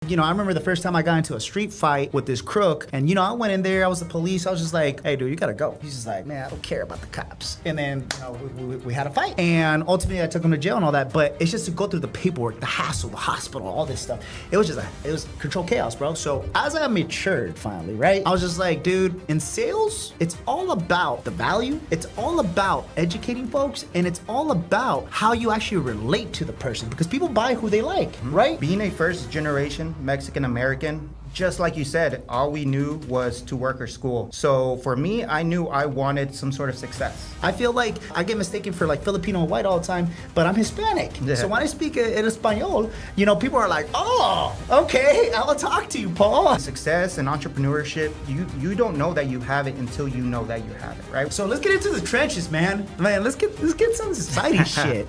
You know, I remember the first time I got into a street fight with this crook, and you know, I went in there, I was the police, I was just like, hey dude, you gotta go. He's just like, man, I don't care about the cops. And then, you know, we had a fight. And ultimately I took him to jail and all that, but it's just to go through the paperwork, the hassle, the hospital, all this stuff. It was control chaos, bro. So as I matured finally, right? I was just like, dude, in sales, it's all about the value. It's all about educating folks, and it's all about how you actually relate to the person, because people buy who they like, right? Being a first generation Mexican American, just like you said, all we knew was to work or school. So for me, I knew I wanted some sort of success. I feel like I get mistaken for like Filipino and white all the time, but I'm Hispanic. Yeah. So when I speak in Espanol, you know, people are like, oh, okay, I'll talk to you, Paul. Success and entrepreneurship, you don't know that you have it until you know that you have it, right? So let's get into the trenches, man. Let's get some exciting shit.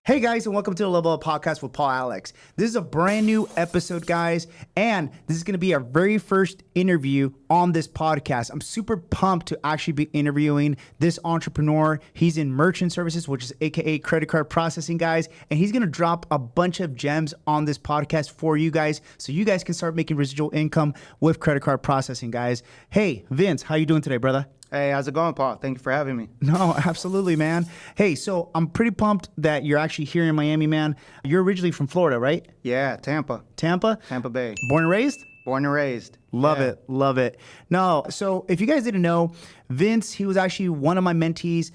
Hey guys, and welcome to the Level Up Podcast with Paul Alex. This is a brand new episode, guys, and this is going to be our very first interview on this podcast. I'm super pumped to actually be interviewing this entrepreneur. He's in merchant services, which is AKA credit card processing, guys, and he's going to drop a bunch of gems on this podcast for you guys, so you guys can start making residual income with credit card processing, guys. Hey, Vince, how you doing today, brother? Hey, how's it going, Paul? Thank you for having me. No, absolutely, man. Hey, so I'm pretty pumped that you're actually here in Miami, man. You're originally from Florida, right? Yeah, Tampa. Tampa? Tampa Bay. Born and raised? Born and raised. Love it. Love it. No, so if you guys didn't know, Vince, he was actually one of my mentees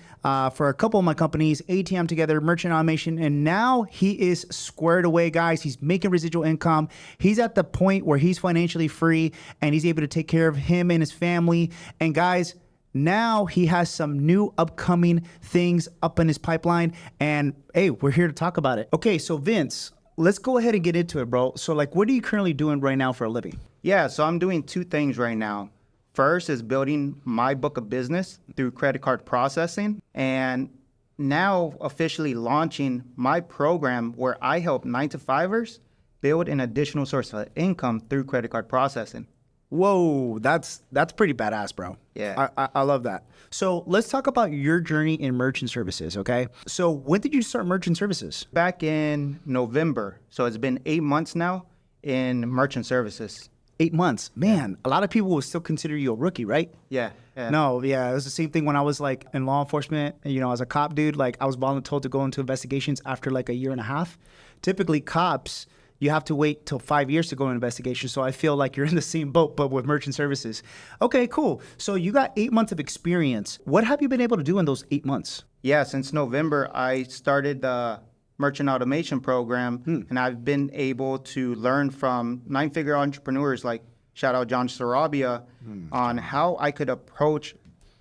for a couple of my companies, ATM Together, Merchant Automation, and now he is squared away, guys. He's making residual income. He's at the point where he's financially free and he's able to take care of him and his family. And guys, now he has some new upcoming things up in his pipeline, and hey, we're here to talk about it. Okay, so Vince, let's go ahead and get into it, bro. So like, what are you currently doing right now for a living? Yeah, so I'm doing two things right now. First is building my book of business through credit card processing, and now officially launching my program where I help 9-to-5ers build an additional source of income through credit card processing. Whoa, that's pretty badass, bro. Yeah. I love that. So let's talk about your journey in merchant services, okay? So when did you start merchant services? Back in November. So it's been 8 months now in merchant services. 8 months. Man, a lot of people will still consider you a rookie, right? Yeah. No, yeah, it was the same thing when I was like in law enforcement, you know, as a cop dude, like I was volunteered to go into investigations after like a year and a half. Typically cops, you have to wait till 5 years to go into investigation. So I feel like you're in the same boat, but with merchant services. Okay, cool. So you got 8 months of experience. What have you been able to do in those 8 months? Yeah, since November, I started the merchant automation program, and I've been able to learn from 9-figure entrepreneurs like shout out John Sarabia on how I could approach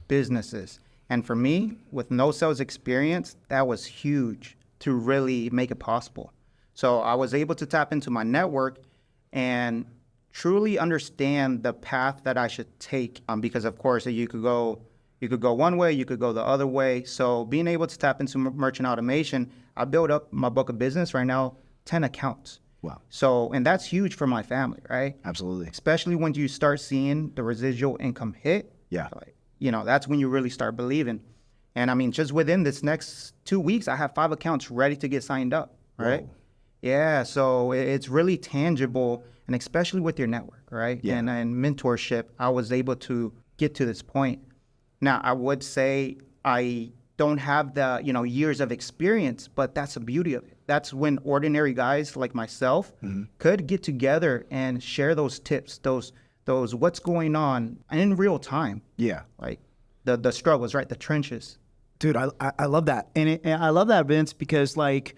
businesses. And for me, with no sales experience, that was huge to really make it possible. So I was able to tap into my network and truly understand the path that I should take. Because of course you could go one way, you could go the other way. So being able to tap into merchant automation, I built up my book of business right now, 10 accounts. Wow. So, and that's huge for my family, right? Absolutely. Especially when you start seeing the residual income hit. Yeah. Like, you know, that's when you really start believing. And I mean, just within this next 2 weeks, I have 5 accounts ready to get signed up, right? Whoa. Yeah, so it's really tangible, and especially with your network, right? Yeah. And mentorship, I was able to get to this point. Now, I would say I don't have the, years of experience, but that's the beauty of it. That's when ordinary guys like myself could get together and share those tips, those what's going on in real time. Yeah. Like the struggles, right? The trenches. Dude, I love that. And I love that, Vince, because like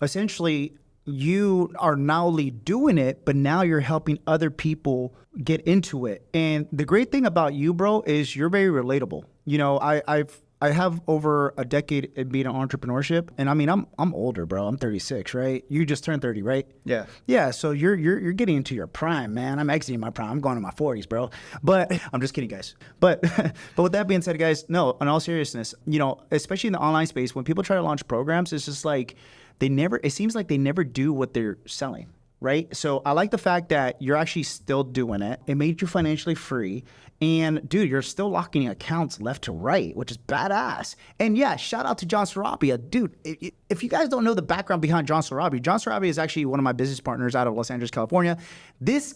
essentially you are not only doing it, but now you're helping other people get into it. And the great thing about you, bro, is you're very relatable. You know, I have over a decade in being in entrepreneurship, and I mean, I'm older, bro. I'm 36, right? You just turned 30, right? Yeah. Yeah. So you're getting into your prime, man. I'm exiting my prime. I'm going to my 40s, bro. But I'm just kidding, guys. But with that being said, guys, no, in all seriousness, especially in the online space, when people try to launch programs, it's just like it seems like they never do what they're selling. right? So I like the fact that you're actually still doing it. It made you financially free. And dude, you're still locking accounts left to right, which is badass. And yeah, shout out to John Sarabia. Dude, if you guys don't know the background behind John Sarabia is actually one of my business partners out of Los Angeles, California. This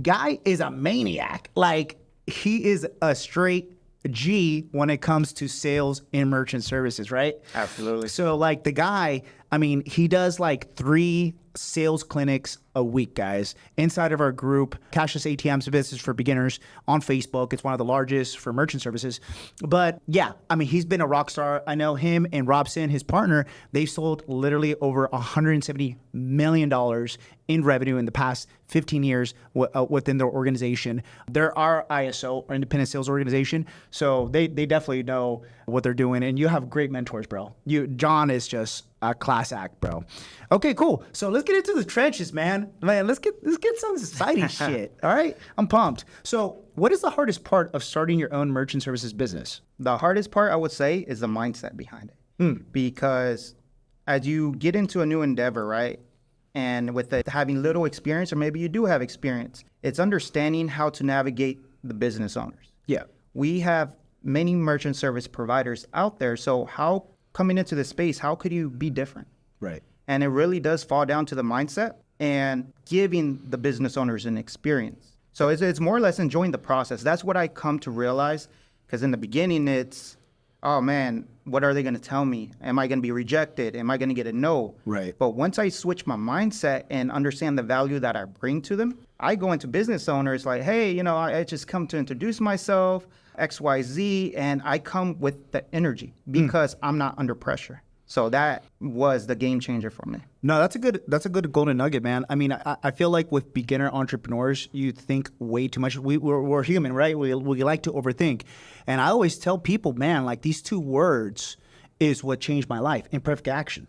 guy is a maniac. Like, he is a straight G when it comes to sales and merchant services, right? Absolutely. So like the guy, I mean, he does like 3 sales clinics a week, guys, inside of our group, Cashless ATM Business for Beginners on Facebook. It's one of the largest for merchant services. But yeah, I mean, he's been a rock star. I know him and Robson, his partner, they sold literally over $170 million in revenue in the past 15 years within their organization. They're our ISO, or independent sales organization. So they definitely know what they're doing. And you have great mentors, bro. John is just a class act, bro. Okay, cool. So let's get into the trenches, man. Let's get some exciting shit. All right, I'm pumped. So, what is the hardest part of starting your own merchant services business? The hardest part, I would say, is the mindset behind it. Because as you get into a new endeavor, right, and with it having little experience, or maybe you do have experience, it's understanding how to navigate the business owners. Yeah. We have many merchant service providers out there. So how coming into this space, how could you be different? Right. And it really does fall down to the mindset and giving the business owners an experience. So it's more or less enjoying the process. That's what I come to realize, because in the beginning it's, oh man, what are they going to tell me? Am I going to be rejected? Am I going to get a no? Right. But once I switch my mindset and understand the value that I bring to them, I go into business owners like, hey, you know, I just come to introduce myself, XYZ, and I come with the energy because I'm not under pressure. So that was the game changer for me. No, that's a good golden nugget, man. I mean, I feel like with beginner entrepreneurs, you think way too much. We're human, right? We like to overthink. And I always tell people, man, like these 2 words is what changed my life. Imperfect action.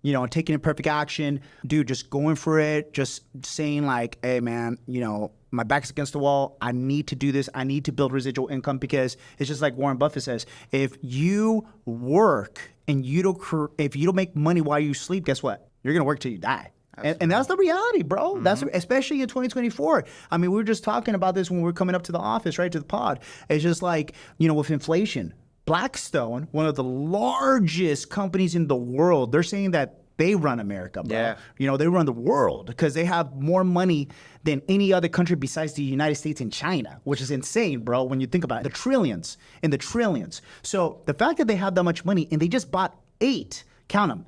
You know, taking imperfect action, dude, just going for it, just saying like, hey man, you know, my back's against the wall. I need to do this. I need to build residual income, because it's just like Warren Buffett says, if you work and if you don't make money while you sleep, guess what? You're gonna work till you die. And that's the reality, bro. That's especially in 2024. I mean, we were just talking about this when we were coming up to the office, right, to the pod. It's just like, you know, with inflation, Blackstone, one of the largest companies in the world, they're saying that they run America, bro. Yeah. You know, they run the world because they have more money than any other country besides the United States and China, which is insane, bro, when you think about it. The trillions and the trillions. So the fact that they have that much money and they just bought 8, count them,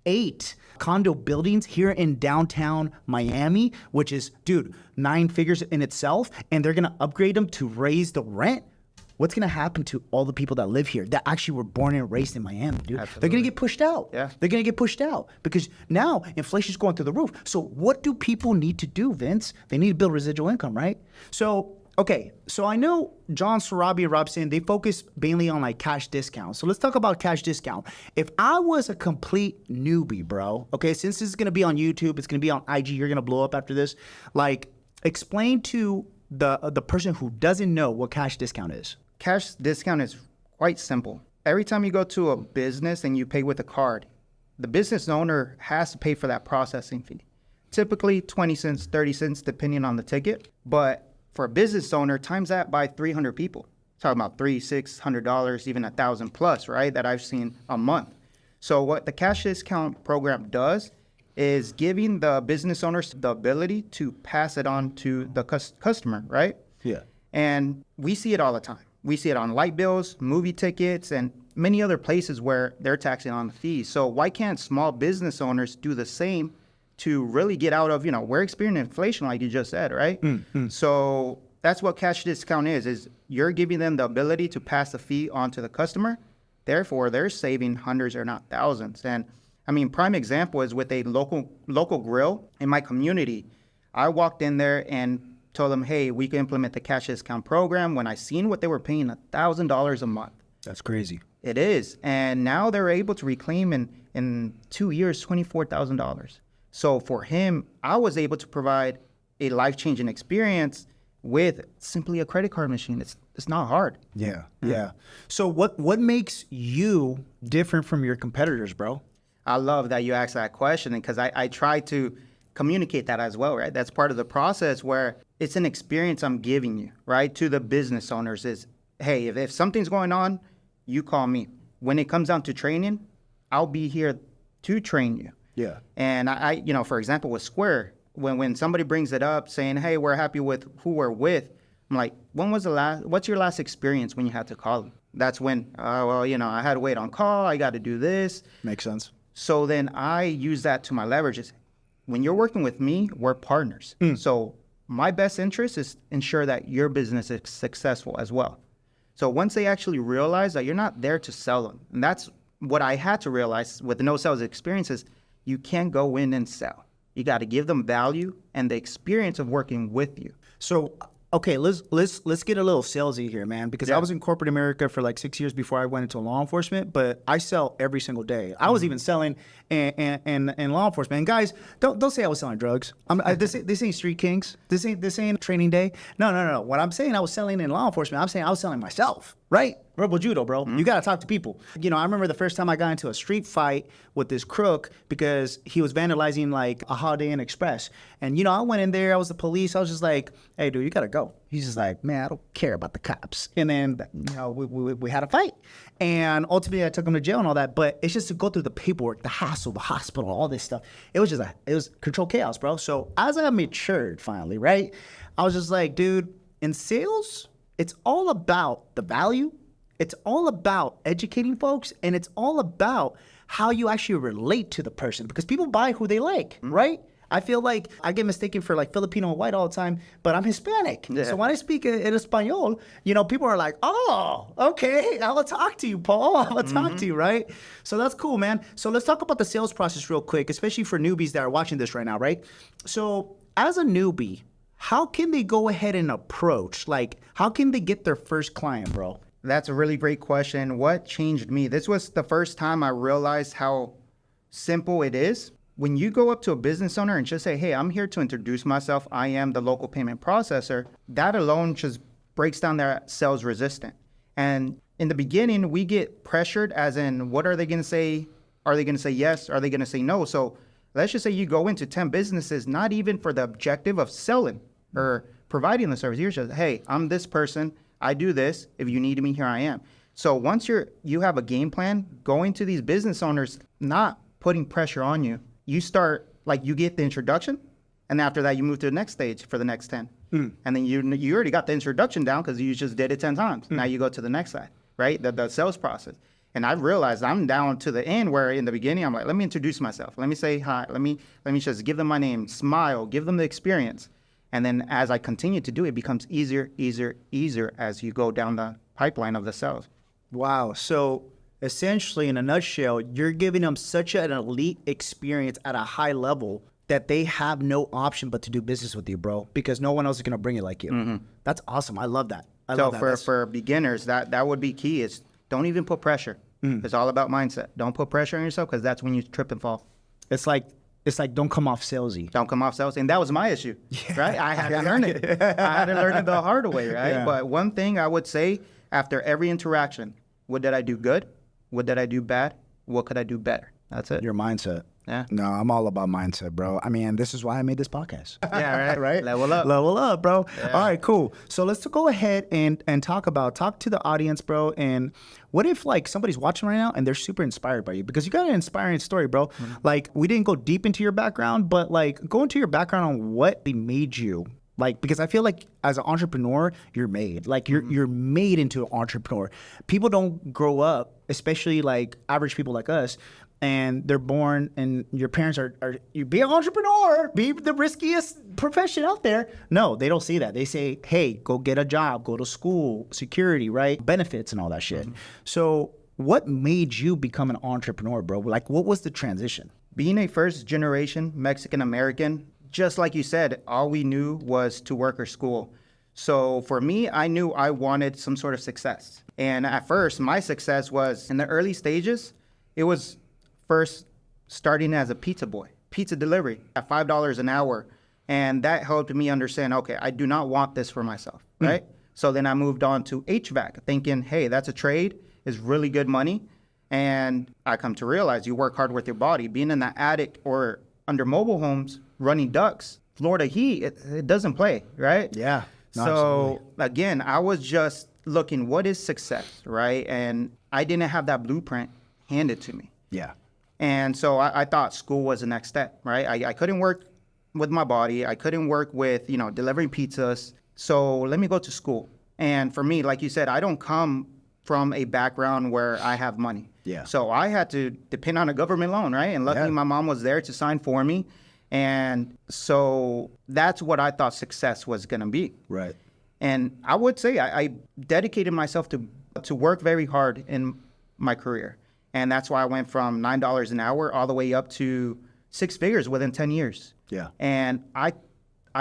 8 condo buildings here in downtown Miami, which is, dude, 9 figures in itself, and they're going to upgrade them to raise the rent. What's going to happen to all the people that live here that actually were born and raised in Miami, dude? Absolutely. They're going to get pushed out. Yeah. They're going to get pushed out because now inflation's going through the roof. So what do people need to do, Vince? They need to build residual income, right? So, okay. So I know John Sarabia and Robson, they focus mainly on like cash discounts. So let's talk about cash discount. If I was a complete newbie, bro, okay, since this is going to be on YouTube, it's going to be on IG, you're going to blow up after this. Like, explain to the person who doesn't know what cash discount is. Cash discount is quite simple. Every time you go to a business and you pay with a card, the business owner has to pay for that processing fee. Typically 20 cents, 30 cents, depending on the ticket. But for a business owner, times that by 300 people. Talking about $300-$600, even $1,000 plus, right? That I've seen a month. So what the cash discount program does is giving the business owners the ability to pass it on to the customer, right? Yeah. And we see it all the time. We see it on light bills, movie tickets, and many other places where they're taxing on the fees. So why can't small business owners do the same to really get out of, you know, we're experiencing inflation like you just said, right? So that's what cash discount is you're giving them the ability to pass the fee on to the customer. Therefore, they're saving hundreds or not thousands. And I mean, prime example is with a local grill in my community. I walked in there and told them, hey, we can implement the cash discount program when I seen what they were paying $1,000 a month. That's crazy. It is. And now they're able to reclaim in 2 years, $24,000. So for him, I was able to provide a life-changing experience with simply a credit card machine. It's not hard. Yeah. Yeah. So what makes you different from your competitors, bro? I love that you asked that question because I try to communicate that as well, right? That's part of the process where it's an experience I'm giving you, right? To the business owners is, hey, if something's going on, you call me. When it comes down to training, I'll be here to train you. Yeah. And I for example, with Square, when somebody brings it up saying, hey, we're happy with who we're with, I'm like, what's your last experience when you had to call them? That's when, I had to wait on call. I got to do this. Makes sense. So then I use that to my leverages. When you're working with me, we're partners. So my best interest is ensure that your business is successful as well. So once they actually realize that you're not there to sell them, and that's what I had to realize with no sales experiences, you can't go in and sell. You got to give them value and the experience of working with you. So, okay, let's get a little salesy here, man, because I was in corporate America for like 6 years before I went into law enforcement, but I sell every single day. I was even selling in law enforcement. And guys, don't say I was selling drugs. This ain't Street Kings. This ain't training day. No. What I'm saying I was selling in law enforcement, I'm saying I was selling myself, right? Rebel Judo, bro. You got to talk to people. I remember the first time I got into a street fight with this crook because he was vandalizing like a Holiday Inn Express. And, I went in there. I was the police. I was just like, hey, dude, you got to go. He's just like, man, I don't care about the cops. And then, we had a fight. And ultimately, I took him to jail and all that. But it's just to go through the paperwork, the hassle, the hospital, all this stuff. It was controlled chaos, bro. So as I matured finally, right, I was just like, dude, in sales, it's all about the value. It's all about educating folks, and it's all about how you actually relate to the person, because people buy who they like, right? I feel like I get mistaken for like Filipino and white all the time, but I'm Hispanic. Yeah. So when I speak in Espanol, people are like, oh, okay, I will talk to you, Paul. I will talk to you, right? So that's cool, man. So let's talk about the sales process real quick, especially for newbies that are watching this right now, right? So as a newbie, how can they go ahead and approach? Like, how can they get their first client, bro? That's a really great question. What changed me? This was the first time I realized how simple it is. When you go up to a business owner and just say, hey, I'm here to introduce myself. I am the local payment processor. That alone just breaks down their sales resistance. And in the beginning, we get pressured as in, what are they going to say? Are they going to say yes? Are they going to say no? So let's just say you go into 10 businesses, not even for the objective of selling or providing the service. You're just, hey, I'm this person. I do this. If you need me, here I am. So once you have a game plan, going to these business owners, not putting pressure on you, you start, like, you get the introduction, and after that, you move to the next stage for the next 10. And then you already got the introduction down because you just did it 10 times. Now you go to the next side, right? The sales process. And I realized I'm down to the end where in the beginning, I'm like, let me introduce myself. Let me say hi. Let me just give them my name, smile, give them the experience. And then as I continue to do it, it becomes easier as you go down the pipeline of the sales. Wow. So essentially, in a nutshell, you're giving them such an elite experience at a high level that they have no option but to do business with you, bro, because no one else is going to bring it like you. That's awesome. I love that. For beginners, that would be key is don't even put pressure. It's all about mindset. Don't put pressure on yourself because that's when you trip and fall. It's like don't come off salesy. Don't come off salesy. And that was my issue, right? I had to learn it. I had to learn it the hard way, right? Yeah. But one thing I would say after every interaction, what did I do good? What did I do bad? What could I do better? That's it. Your mindset. Yeah. No, I'm all about mindset, bro. I mean, this is why I made this podcast. Yeah, right. Right? Level up. Level up, bro. Yeah. All right, cool. So let's go ahead and talk to the audience, bro. And what if like somebody's watching right now and they're super inspired by you? Because you got an inspiring story, bro. Like, we didn't go deep into your background, but like go into your background on what they made you. Like, because I feel like as an entrepreneur, you're made. Like, you're made into an entrepreneur. People don't grow up, especially like average people like us, and they're born and your parents are you be an entrepreneur, be the riskiest profession out there. No, they don't see that. They say, hey, go get a job, go to school, security, right? Benefits and all that shit. So what made you become an entrepreneur, bro? Like, what was the transition? Being a first generation Mexican American, just like you said, all we knew was to work or school. So for me, I knew I wanted some sort of success. And at first, my success was in the early stages, it was first starting as a pizza boy, pizza delivery at $5 an hour. And that helped me understand, okay, I do not want this for myself, right? So then I moved on to HVAC, thinking, hey, that's a trade, is really good money. And I come to realize you work hard with your body. Being in the attic or under mobile homes, running ducks, Florida heat, it doesn't play, right? Yeah. No, So absolutely. again, I was just looking, what is success, right? And I didn't have that blueprint handed to me. Yeah. And so I thought school was the next step, right? I couldn't work with my body. I couldn't work with, delivering pizzas. So let me go to school. And for me, like you said, I don't come from a background where I have money. Yeah. So I had to depend on a government loan, right? And luckily my mom was there to sign for me. And so that's what I thought success was going to be. Right. And I would say I dedicated myself to work very hard in my career. And that's why I went from $9 an hour all the way up to 6 figures within 10 years. Yeah. And I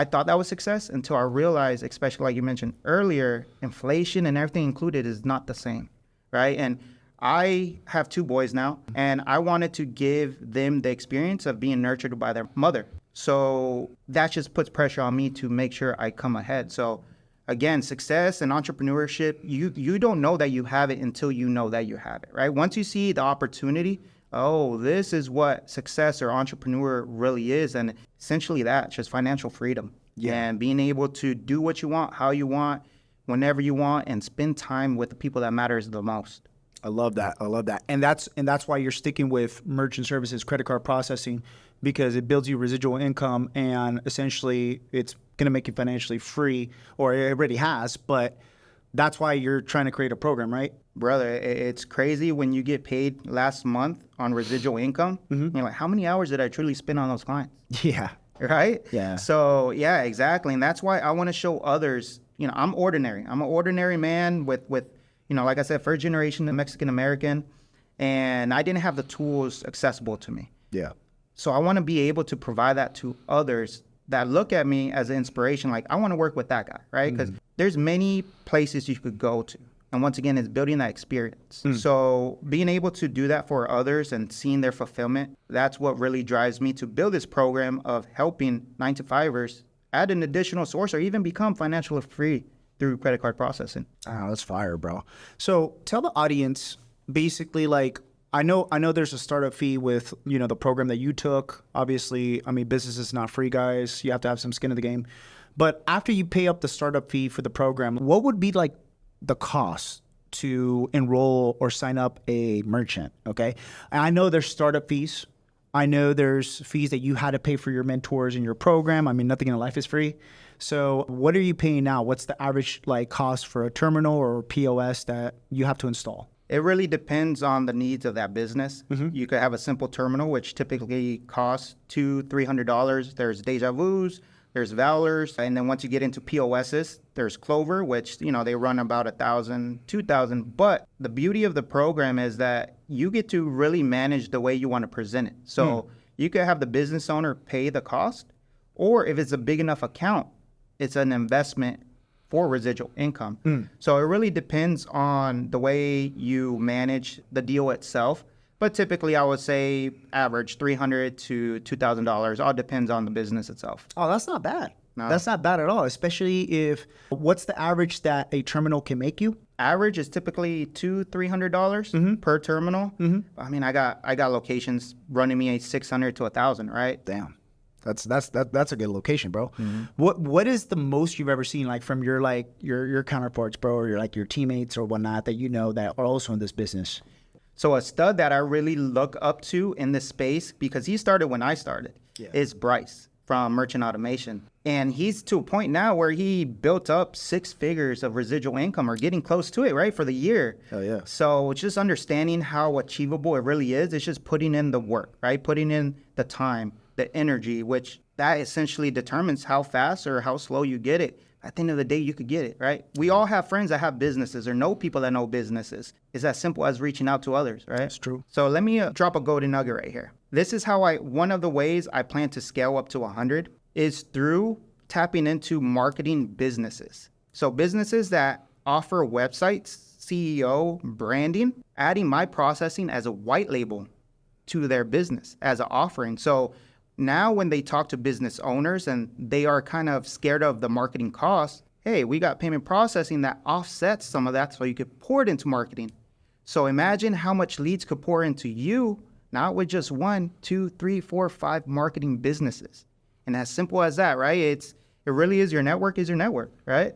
thought that was success until I realized, especially like you mentioned earlier, inflation and everything included is not the same, right? And I have 2 boys now, and I wanted to give them the experience of being nurtured by their mother. So that just puts pressure on me to make sure I come ahead. So again, success and entrepreneurship, you don't know that you have it until you know that you have it, right? Once you see the opportunity, oh, this is what success or entrepreneur really is. And essentially that's just financial freedom. Yeah. And being able to do what you want, how you want, whenever you want, and spend time with the people that matters the most. I love that. I love that. And that's why you're sticking with merchant services, credit card processing, because it builds you residual income, and essentially it's going to make you financially free, or it already has, but that's why you're trying to create a program, right? Brother, it's crazy when you get paid last month on residual income. Mm-hmm. You're like, how many hours did I truly spend on those clients? Yeah. Right? Yeah. So, yeah, exactly. And that's why I want to show others, I'm ordinary. I'm an ordinary man with like I said, first generation Mexican American, and I didn't have the tools accessible to me. Yeah. So I want to be able to provide that to others that look at me as an inspiration. Like, I want to work with that guy, right? Because there's many places you could go to. And once again, it's building that experience. So being able to do that for others and seeing their fulfillment, that's what really drives me to build this program of helping 9-to-5ers add an additional source or even become financially free through credit card processing. Oh, that's fire, bro. So tell the audience, basically, like, I know there's a startup fee with, the program that you took. Obviously, I mean, business is not free, guys. You have to have some skin in the game. But after you pay up the startup fee for the program, what would be like the cost to enroll or sign up a merchant? Okay. And I know there's startup fees. I know there's fees that you had to pay for your mentors in your program. I mean, nothing in life is free. So what are you paying now? What's the average cost for a terminal or POS that you have to install? It really depends on the needs of that business. You could have a simple terminal, which typically costs $200-$300. There's Deja Vu's, there's Valors, and then once you get into POSs, there's Clover, which they run about $1,000, $2,000. But the beauty of the program is that you get to really manage the way you want to present it. So you could have the business owner pay the cost, or if it's a big enough account, it's an investment for residual income. So it really depends on the way you manage the deal itself. But typically, I would say average $300 to $2,000. All depends on the business itself. Oh, that's not bad. No. That's not bad at all, especially if, what's the average that a terminal can make you? Average is typically $200-$300 per terminal. I mean, I got locations running me $600 to $1,000, right? Damn. That's a good location, bro. What is the most you've ever seen, like, from your counterparts, bro, or your teammates or whatnot that that are also in this business? So a stud that I really look up to in this space, because he started when I started, is Bryce from Merchant Automation. And he's to a point now where he built up 6 figures of residual income or getting close to it, right, for the year. Hell yeah. So just understanding how achievable it really is, it's just putting in the work, right? Putting in the time, the energy, which that essentially determines how fast or how slow you get it. At the end of the day, you could get it, right? We all have friends that have businesses or know people that know businesses. It's as simple as reaching out to others, right? That's true. So let me drop a golden nugget right here. This is how one of the ways I plan to scale up to 100 is through tapping into marketing businesses. So businesses that offer websites, CEO, branding, adding my processing as a white label to their business as an offering. So now when they talk to business owners and they are kind of scared of the marketing costs, hey, we got payment processing that offsets some of that so you could pour it into marketing. So imagine how much leads could pour into you not with just 1, 2, 3, 4, 5 marketing businesses. And as simple as that, right? It really is your network is your network, right?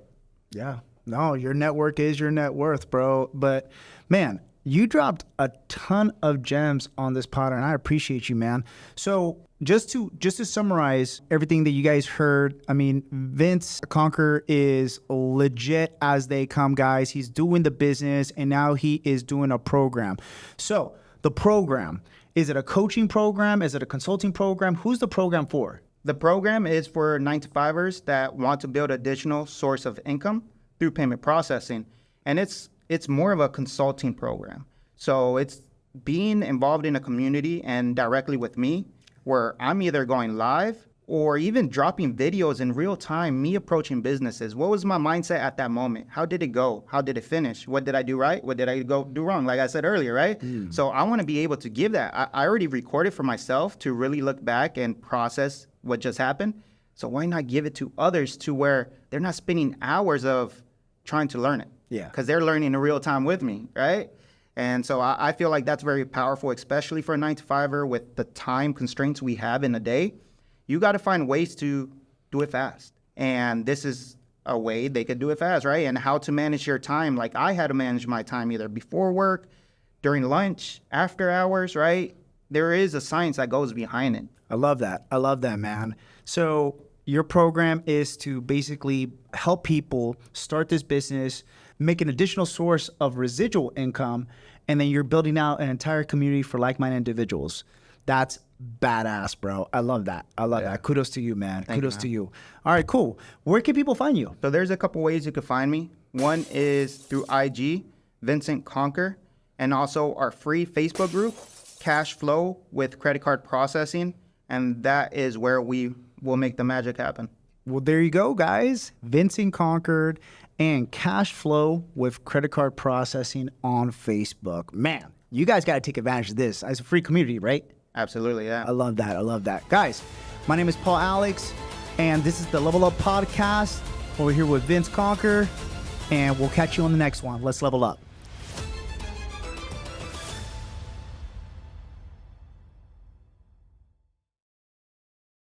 Yeah. No, your network is your net worth, bro. But man, you dropped a ton of gems on this pod, and I appreciate you, man. So just to summarize everything that you guys heard, I mean, Vince Conquer is legit as they come, guys. He's doing the business, and now he is doing a program. So the program, is it a coaching program? Is it a consulting program? Who's the program for? The program is for 9-to-5ers that want to build additional source of income through payment processing. And it's more of a consulting program. So it's being involved in a community and directly with me, where I'm either going live or even dropping videos in real time, me approaching businesses. What was my mindset at that moment? How did it go? How did it finish? What did I do right? What did I do wrong? Like I said earlier, right? So I want to be able to give that. I already recorded for myself to really look back and process what just happened. So why not give it to others to where they're not spending hours of trying to learn it? Yeah. Because they're learning in real time with me, right? And so I feel like that's very powerful, especially for a 9-to-5er with the time constraints we have in a day. You got to find ways to do it fast. And this is a way they could do it fast, right? And how to manage your time. Like I had to manage my time either before work, during lunch, after hours, right? There is a science that goes behind it. I love that. I love that, man. So your program is to basically help people start this business, make an additional source of residual income, and then you're building out an entire community for like-minded individuals. That's badass, bro. I love that. I love that. Kudos to you, man. Kudos to you. All right, cool. Where can people find you? So there's a couple ways you could find me. One is through IG, Vincent Conquer, and also our free Facebook group, Cash Flow with Credit Card Processing. And that is where we will make the magic happen. Well, there you go, guys. Vincent Conquered and Cash Flow with Credit Card Processing on Facebook. Man, you guys got to take advantage of this. It's a free community, right? Absolutely, yeah. I love that. I love that. Guys, my name is Paul Alex, and this is the Level Up Podcast. We're here with Vince Conquer, and we'll catch you on the next one. Let's level up.